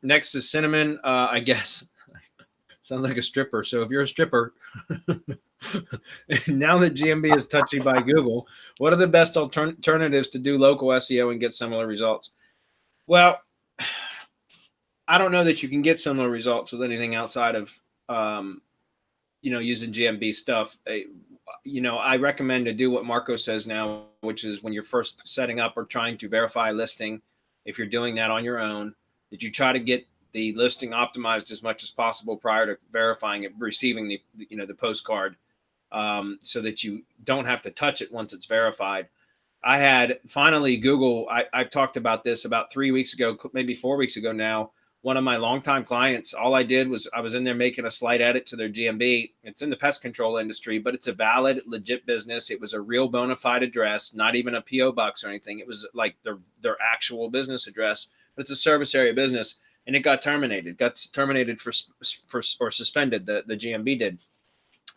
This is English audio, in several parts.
Next is cinnamon. I guess sounds like a stripper. So if you're a stripper, now that GMB is touchy by Google, what are the best alternatives to do local SEO and get similar results? Well, I don't know that you can get similar results with anything outside of, using GMB stuff. I recommend to do what Marco says now, which is when you're first setting up or trying to verify a listing, if you're doing that on your own, that you try to get the listing optimized as much as possible prior to verifying it, receiving the postcard, so that you don't have to touch it once it's verified. I had finally Google. I've talked about this about 3 weeks ago, maybe 4 weeks ago now. One of my longtime clients, all I did was I was in there making a slight edit to their GMB. It's in the pest control industry, but it's a valid, legit business. It was a real bona fide address, not even a PO box or anything. It was like their actual business address, but it's a service area business, and it got terminated. Got terminated for or suspended. The GMB did,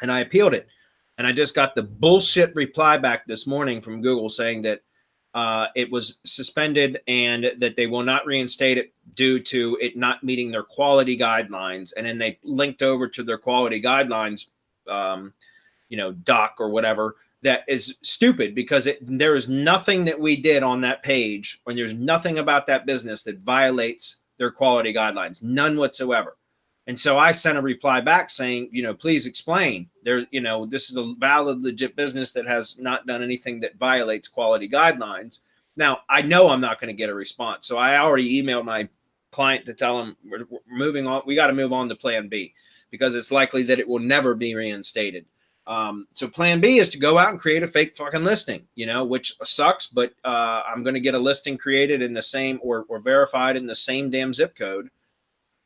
and I appealed it, and I just got the bullshit reply back this morning from Google saying that it was suspended and that they will not reinstate it due to it not meeting their quality guidelines. And then they linked over to their quality guidelines, doc or whatever. That is stupid because there is nothing that we did on that page, when there's nothing about that business that violates their quality guidelines, none whatsoever. And so I sent a reply back saying, please explain. This is a valid, legit business that has not done anything that violates quality guidelines. Now, I know I'm not going to get a response. So I already emailed my client to tell him we're moving on. We got to move on to plan B because it's likely that it will never be reinstated. So plan B is to go out and create a fake fucking listing, which sucks, but I'm going to get a listing created in the same or verified in the same damn zip code.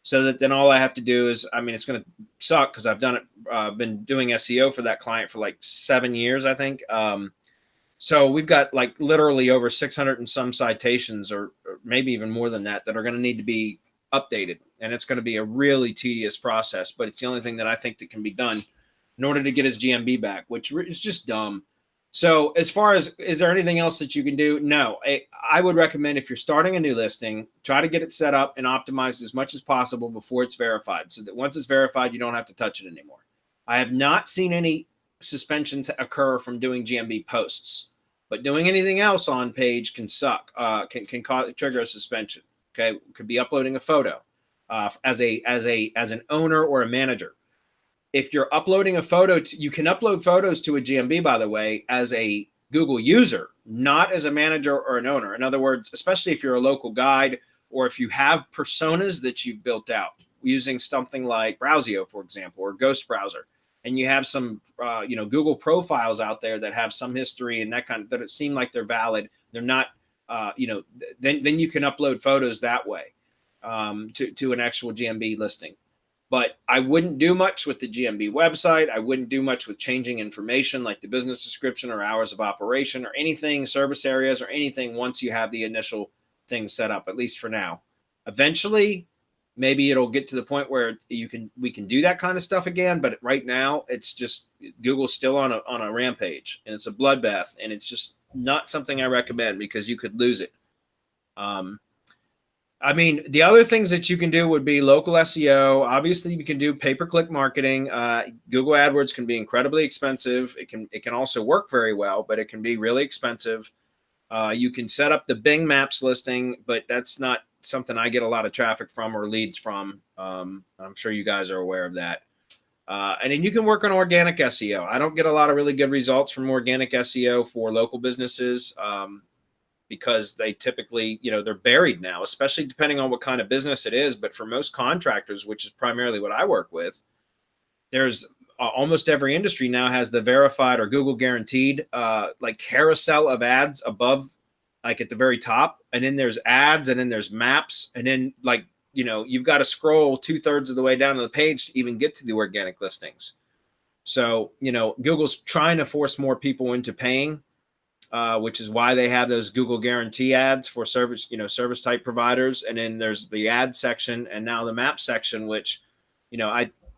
So that then all I have to do is, it's going to suck because I've done it, been doing SEO for that client for like 7 years, I think. So we've got like literally over 600 and some citations or maybe even more than that are going to need to be updated. And it's going to be a really tedious process, but it's the only thing that I think that can be done in order to get his GMB back, which is just dumb. So as far as, is there anything else that you can do? No, I would recommend if you're starting a new listing, try to get it set up and optimized as much as possible before it's verified, so that once it's verified, you don't have to touch it anymore. I have not seen any suspensions occur from doing GMB posts, but doing anything else on page can suck, can trigger a suspension. Okay, could be uploading a photo as an owner or a manager. If you're uploading a photo, you can upload photos to a GMB, by the way, as a Google user, not as a manager or an owner. In other words, especially if you're a local guide or if you have personas that you've built out using something like Browsio, for example, or Ghost Browser, and you have some, Google profiles out there that have some history and that it seem like they're valid. They're not, then you can upload photos that way to an actual GMB listing. But I wouldn't do much with the GMB website. I wouldn't do much with changing information like the business description or hours of operation or anything, service areas or anything once you have the initial thing set up, at least for now. Eventually, maybe it'll get to the point where we can do that kind of stuff again. But right now, it's just Google's still on a rampage and it's a bloodbath, and it's just not something I recommend because you could lose it. The other things that you can do would be local SEO. Obviously, you can do pay-per-click marketing. Google AdWords can be incredibly expensive. It can also work very well, but it can be really expensive. You can set up the Bing Maps listing, but that's not something I get a lot of traffic from or leads from. I'm sure you guys are aware of that. And then you can work on organic SEO. I don't get a lot of really good results from organic SEO for local businesses. Because they typically, they're buried now, especially depending on what kind of business it is. But for most contractors, which is primarily what I work with, there's almost every industry now has the verified or Google guaranteed like carousel of ads above, like at the very top. And then there's ads, and then there's maps. And then you've got to scroll 2/3 of the way down to the page to even get to the organic listings. So, Google's trying to force more people into paying. Which is why they have those Google guarantee ads for service type providers. And then there's the ad section and now the map section, which,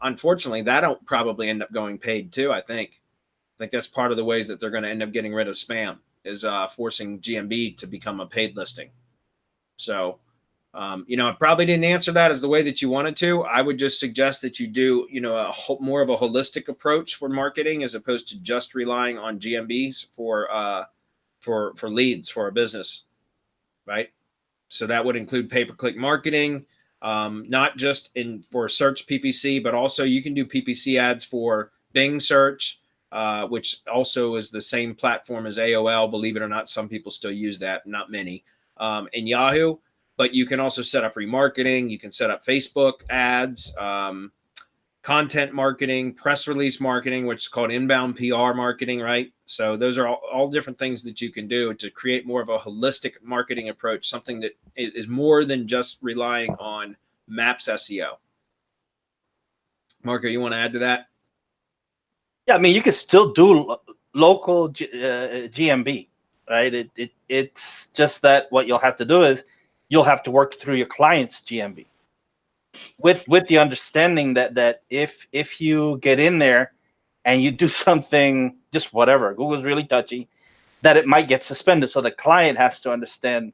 unfortunately, that'll probably end up going paid too. I think that's part of the ways that they're going to end up getting rid of spam is forcing GMB to become a paid listing. So I probably didn't answer that as the way that you wanted to. I would just suggest that you do, more of a holistic approach for marketing as opposed to just relying on GMBs for leads for a business, right? So that would include pay-per-click marketing, not just for search PPC, but also you can do PPC ads for Bing search, which also is the same platform as AOL. Believe it or not, some people still use that, not many, and Yahoo. But you can also set up remarketing. You can set up Facebook ads, content marketing, press release marketing, which is called inbound PR marketing, right? So those are all different things that you can do to create more of a holistic marketing approach, something that is more than just relying on Maps SEO. Marco, you want to add to that? Yeah, I mean, you can still do local GMB, right? It's just that what you'll have to do is you'll have to work through your client's GMB with the understanding that if you get in there and you do something, just whatever, Google's really touchy, that it might get suspended. So the client has to understand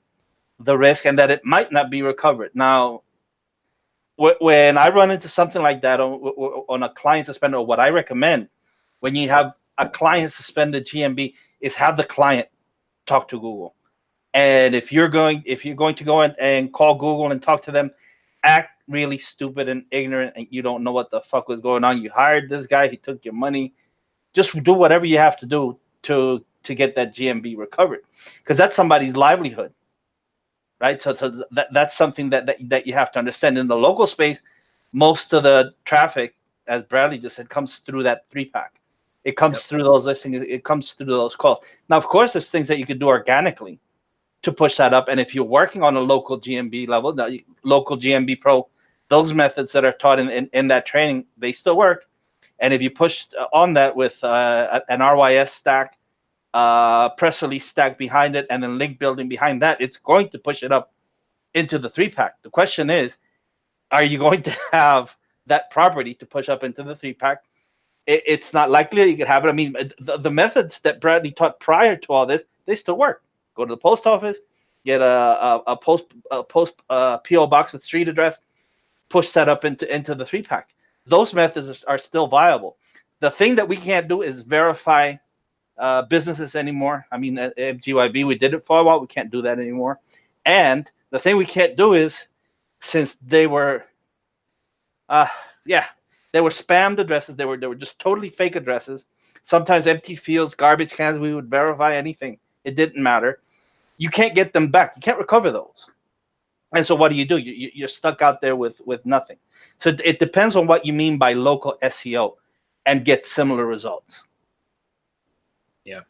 the risk and that it might not be recovered. Now, when I run into something like that on a client suspended, or what I recommend when you have a client suspended GMB is have the client talk to Google. And if you're going to go and call Google and talk to them, act really stupid and ignorant, and you don't know what the fuck was going on. You hired this guy, he took your money. Just do whatever you have to do to get that GMB recovered, because that's somebody's livelihood, right? So that's something that you have to understand. In the local space, most of the traffic, as Bradley just said, comes through that 3-pack. It comes through those listings. It comes through those calls. Now, of course, there's things that you could do organically to push that up. And if you're working on a local GMB level, local GMB Pro, those methods that are taught in that training, they still work. And if you push on that with an RYS stack, press release stack behind it, and then link building behind that, it's going to push it up into the 3-pack. The question is, are you going to have that property to push up into the 3-pack? It's not likely that you could have it. I mean, the methods that Bradley taught prior to all this, they still work. Go to the post office, get a post PO box with street address, push that up into the 3-pack. Those methods are still viable. The thing that we can't do is verify businesses anymore. I mean, at GYB, we did it for a while. We can't do that anymore. And the thing we can't do is, since they were, they were spammed addresses. They were just totally fake addresses. Sometimes empty fields, garbage cans. We would verify anything. It didn't matter. You can't get them back. You can't recover those. And so what do? You're stuck out there with nothing. So it depends on what you mean by local SEO and get similar results. Yeah.